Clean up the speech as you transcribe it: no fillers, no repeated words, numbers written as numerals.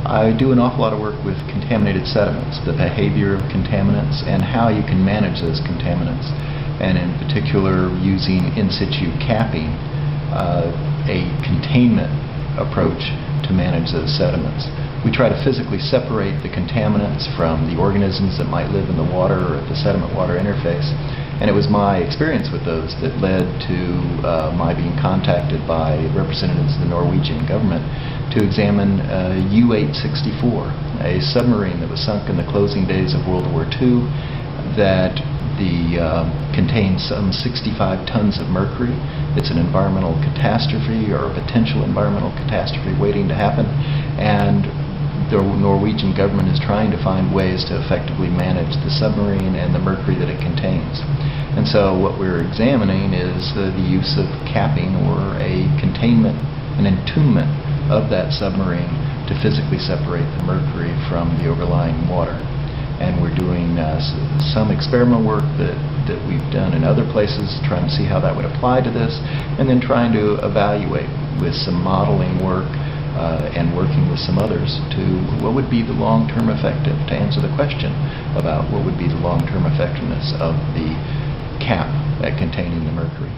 I do an awful lot of work with contaminated sediments, the behavior of contaminants and how you can manage those contaminants, and in particular using in situ capping, a containment approach to manage those sediments. We try to physically separate the contaminants from the organisms that might live in the water or at the sediment-water interface, and it was my experience with those that led to my being contacted by representatives of the Norwegian government to examine U-864, a submarine that was sunk in the closing days of World War II that contains some 65 tons of mercury. It's an environmental catastrophe, or a potential environmental catastrophe waiting to happen, and the Norwegian government is trying to find ways to effectively manage the submarine and the mercury that it contains. And so what we're examining is the use of capping, or a containment, an entombment of that submarine to physically separate the mercury from the overlying water. And we're doing some experimental work that we've done in other places, trying to see how that would apply to this, and then trying to evaluate with some modeling work and working with some others to what would be the long-term effective, to answer the question about what would be the long-term effectiveness of the cap at containing the mercury.